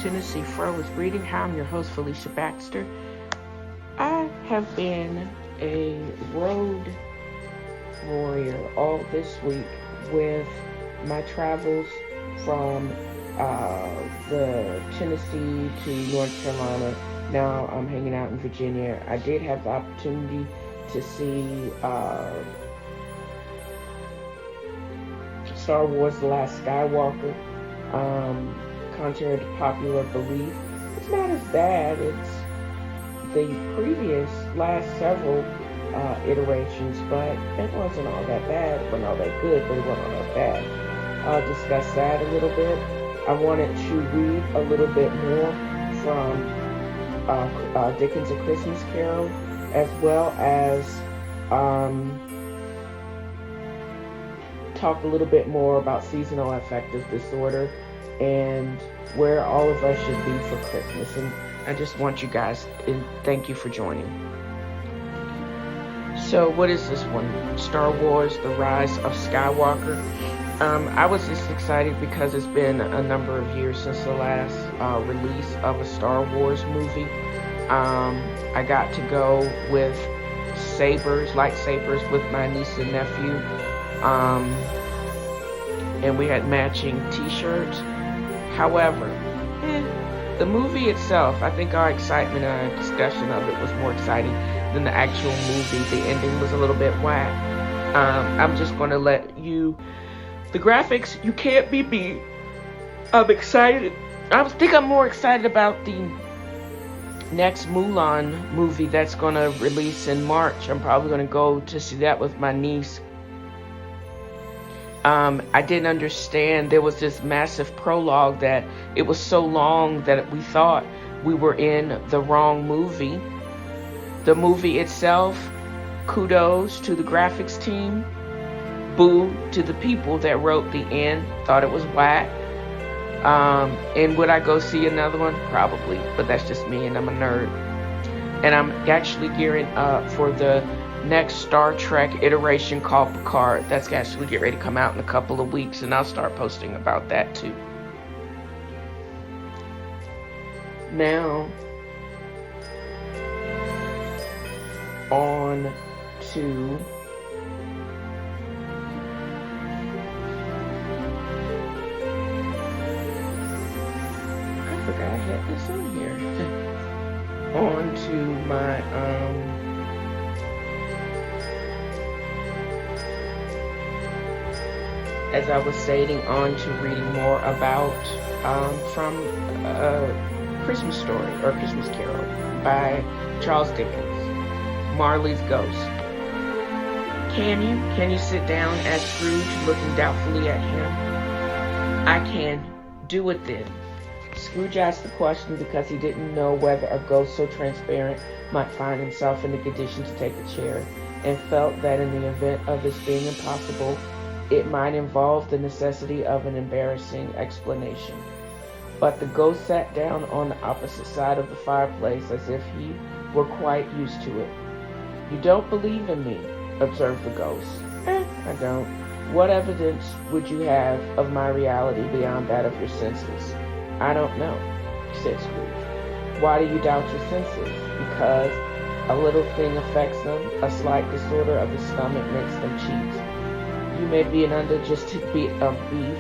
TNFro is reading. Hi, I'm your host, Felicia Baxter. I have been a road warrior all this week with my travels from the Tennessee to North Carolina. Now I'm hanging out in Virginia. I did have the opportunity to see Star Wars The Last Skywalker. Contrary to popular belief, it's not as bad. It's the previous last several iterations, but it wasn't all that bad. It wasn't all that good, but it wasn't all that bad. I'll discuss that a little bit. I wanted to read a little bit more from Dickens' A Christmas Carol, as well as talk a little bit more about seasonal affective disorder and where all of us should be for Christmas. And I just want you guys, and thank you for joining. So what is this one? Star Wars, The Rise of Skywalker. I was just excited because it's been a number of years since the last release of a Star Wars movie. I got to go with lightsabers with my niece and nephew. And we had matching t-shirts. However, the movie itself, I think our excitement and our discussion of it was more exciting than the actual movie. The ending was a little bit whack. I'm just going to let you... The graphics, you can't be beat. I'm excited. I think I'm more excited about the next Mulan movie that's going to release in March. I'm probably going to go to see that with my niece. I didn't understand. There was this massive prologue that it was so long that we thought we were in the wrong movie. The movie itself, kudos to the graphics team. Boo to the people that wrote the end. Thought it was whack. And would I go see another one? Probably. But that's just me, and I'm a nerd. And I'm actually gearing up for the next Star Trek iteration called Picard. That's actually getting ready to come out in a couple of weeks, and I'll start posting about that too. Now, on to I forgot I had this on here. On to my as I was stating, on to reading more about from Christmas Story or Christmas Carol by Charles Dickens. Marley's Ghost. Can you sit down? Asked Scrooge, looking doubtfully at him. I can. Do it then. Scrooge asked the question because he didn't know whether a ghost so transparent might find himself in the condition to take a chair, and felt that in the event of this being impossible, it might involve the necessity of an embarrassing explanation. But the ghost sat down on the opposite side of the fireplace as if he were quite used to it. You don't believe in me, observed the ghost. I don't. What evidence would you have of my reality beyond that of your senses? I don't know, said Scrooge. Why do you doubt your senses? Because a little thing affects them. A slight disorder of the stomach makes them cheats. You may be an undigested bit of beef,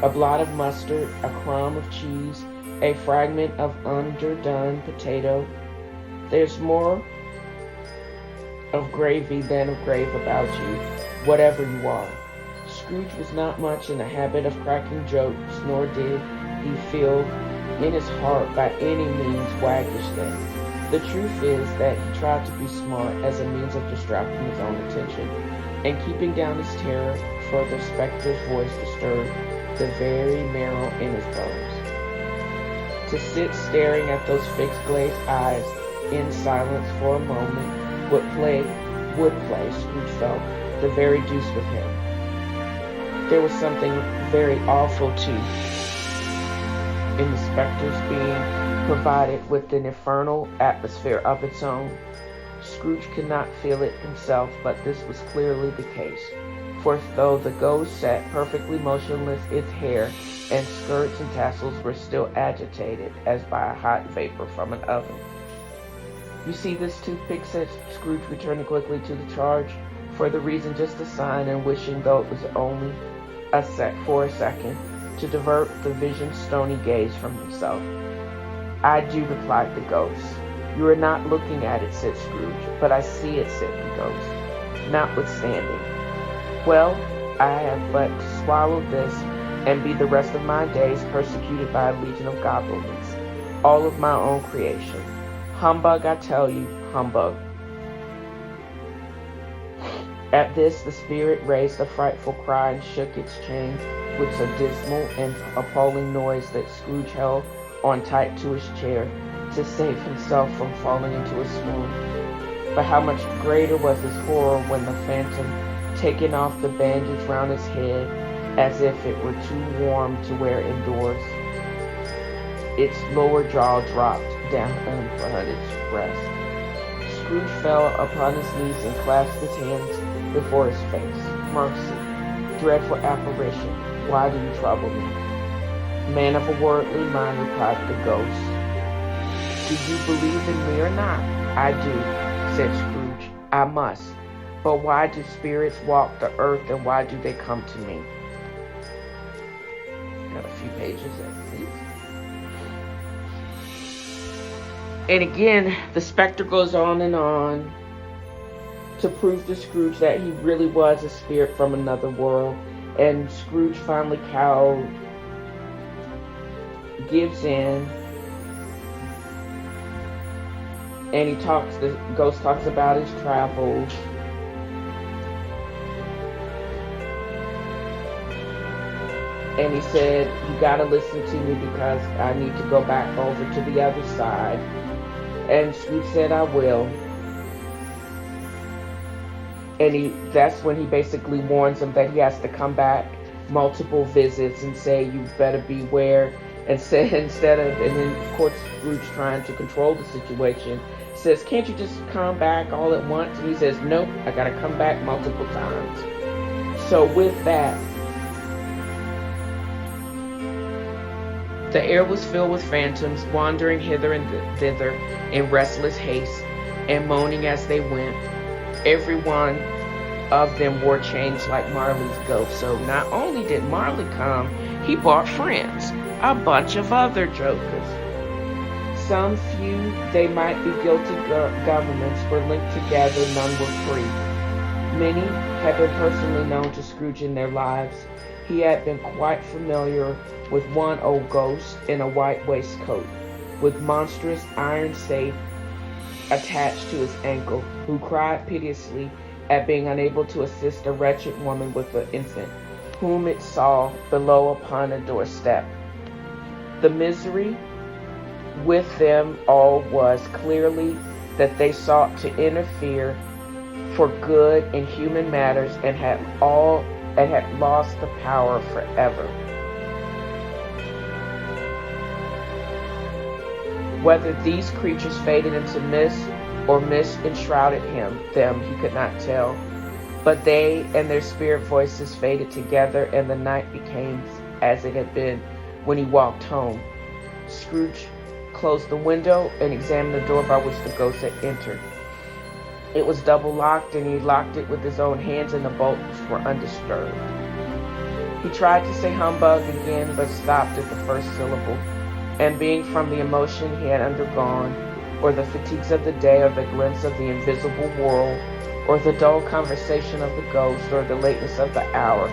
a blot of mustard, a crumb of cheese, a fragment of underdone potato. There's more of gravy than of grave about you, whatever you are. Scrooge was not much in the habit of cracking jokes, nor did he feel in his heart by any means waggish then. The truth is that he tried to be smart as a means of distracting his own attention, and keeping down his terror, for the spectre's voice disturbed the very marrow in his bones. To sit staring at those fixed glazed eyes in silence for a moment would play, Scrooge felt, the very deuce with him. There was something very awful, too, in the spectre's being provided with an infernal atmosphere of its own. Scrooge could not feel it himself, but this was clearly the case. for though the ghost sat perfectly motionless, its hair and skirts and tassels were still agitated as by a hot vapor from an oven. "You see this toothpick," said Scrooge, returning quickly to the charge, for the reason just a sign, and wishing, though it was only for a second, to divert the vision's stony gaze from himself. "I do," replied the ghost. "You are not looking at it," said Scrooge. "But I see it," said the ghost, notwithstanding. "Well, I have but to swallow this, and be the rest of my days persecuted by a legion of goblins, all of my own creation. Humbug, I tell you, humbug." At this, the spirit raised a frightful cry and shook its chain with a dismal and appalling noise that Scrooge held on tight to his chair to save himself from falling into a swoon. But how much greater was his horror when the phantom, taking off the bandage round his head as if it were too warm to wear indoors, its lower jaw dropped down upon its breast. Scrooge fell upon his knees and clasped his hands before his face. "Mercy, dreadful apparition, why do you trouble me?" "Man of a worldly mind," replied the ghost, "do you believe in me or not?" "I do," said Scrooge. "I must. But why do spirits walk the earth, and why do they come to me?" Got a few pages at least. And again, the specter goes on to prove to Scrooge that he really was a spirit from another world. And Scrooge finally gives in, and the ghost talks about his travels. And he said, "You gotta listen to me because I need to go back over to the other side." And Scrooge said, "I will." And that's when he basically warns him that he has to come back multiple visits and say, "You better beware." And say, and then of course Scrooge, trying to control the situation, says, "Can't you just come back all at once?" And he says, "Nope, I gotta come back multiple times." So with that, the air was filled with phantoms, wandering hither and thither in restless haste, and moaning as they went. Every one of them wore chains like Marley's ghost. So not only did Marley come, he brought friends, a bunch of other jokers. Some few, they might be guilty governments, were linked together, none were free. Many had been personally known to Scrooge in their lives. He had been quite familiar with one old ghost in a white waistcoat, with monstrous iron safe attached to his ankle, who cried piteously at being unable to assist a wretched woman with an infant, whom it saw below upon a doorstep. The misery with them all was clearly that they sought to interfere for good in human matters, and had lost the power forever. Whether these creatures faded into mist or mist enshrouded them he could not tell. But they and their spirit voices faded together, and the night became as it had been when he walked home. Scrooge closed the window and examined the door by which the ghost had entered. It was double locked, and he locked it with his own hands, and the bolts were undisturbed. He tried to say humbug again, but stopped at the first syllable, and being from the emotion he had undergone, or the fatigues of the day, or the glimpse of the invisible world, or the dull conversation of the ghost, or the lateness of the hour,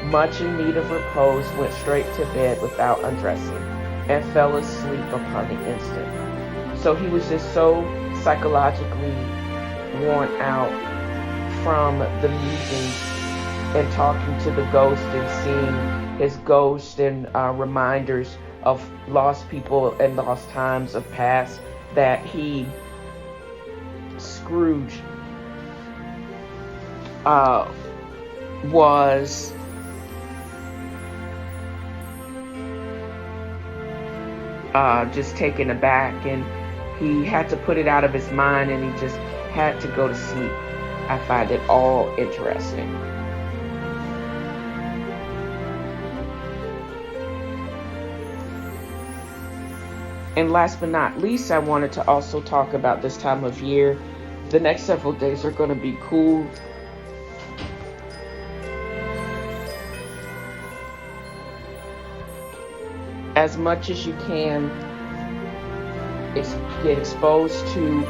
much in need of repose, went straight to bed without undressing, and fell asleep upon the instant. So he was just so psychologically worn out from the musings and talking to the ghost and seeing his ghost and reminders of lost people and lost times of past, that Scrooge was just taken aback, and he had to put it out of his mind, and he just had to go to sleep. I find it all interesting. And last but not least, I wanted to also talk about this time of year. The next several days are going to be cool. As much as you can, get exposed to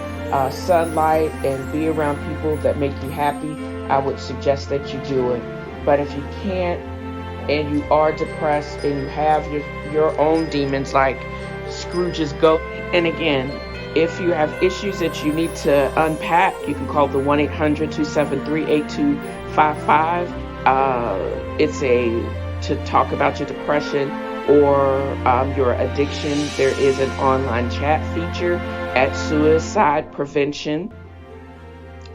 sunlight and be around people that make you happy. I would suggest that you do it. But if you can't, and you are depressed, and you have your own demons like Scrooge's goat, and again, if you have issues that you need to unpack, you can call the 1-800-273-8255. It's to talk about your depression or your addiction. There is an online chat feature at Suicide Prevention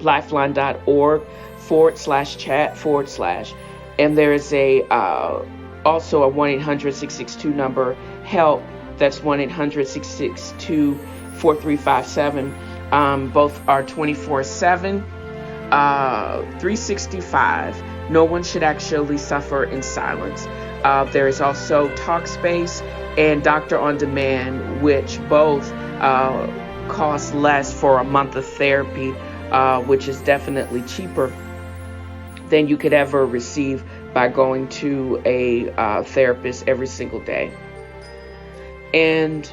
lifeline.org/chat/. And there is also a 1-800-662 number, help. That's 1-800-662-4357. Both are 24/7, 365. No one should actually suffer in silence. There is also TalkSpace and Doctor on Demand, which both cost less for a month of therapy, which is definitely cheaper than you could ever receive by going to a therapist every single day. And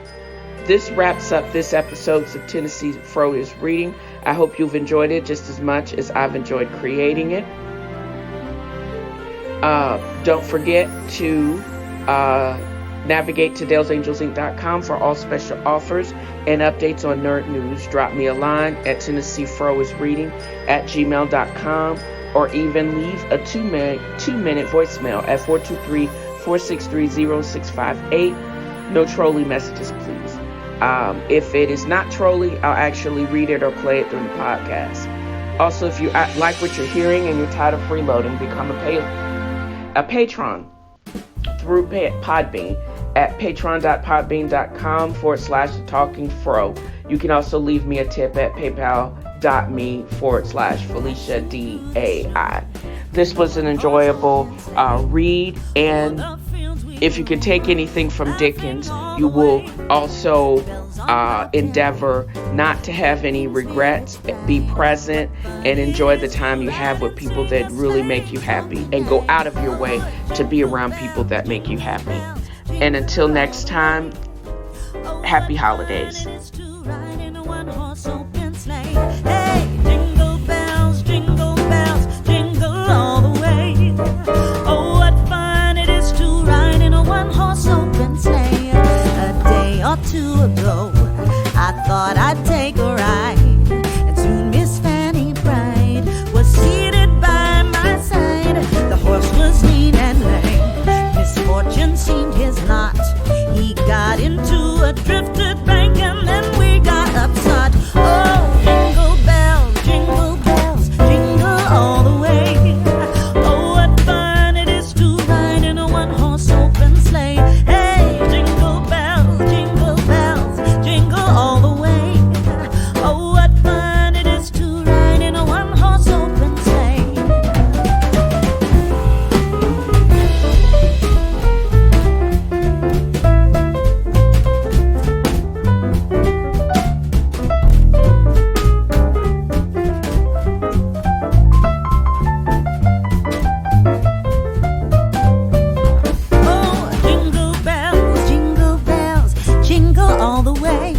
this wraps up this episode of TNFro is Reading. I hope you've enjoyed it just as much as I've enjoyed creating it. Don't forget to navigate to DalesAngelsInc.com for all special offers and updates on nerd news. Drop me a line at TNFroIsReading@gmail.com, or even leave a two-minute voicemail at 423-463-0658. No trolling messages, please. If it is not trolly, I'll actually read it or play it during the podcast. Also, if you like what you're hearing and you're tired of freeloading, become a patron through Podbean at patreon.podbean.com/TalkingFro. You can also leave me a tip at paypal.me/FeliciaDAI. This was an enjoyable read, and if you can take anything from Dickens, you will also endeavor not to have any regrets, be present, and enjoy the time you have with people that really make you happy, and go out of your way to be around people that make you happy. And until next time, happy holidays. Ago, I thought I'd take a ride, and soon Miss Fanny Bride was seated by my side. The horse was lean and lame, misfortune seemed his lot. He got into a drifted bank, and then we got upset. Oh, jingle bells, jingle bells, jingle all the way. Oh, what fun it is to ride in a one-horse open sleigh. Hey, jingle bells, jingle bells, jingle all the way. Oh, what fun it is to ride in a one-horse open sleigh. Oh, jingle bells, jingle bells, jingle all the way.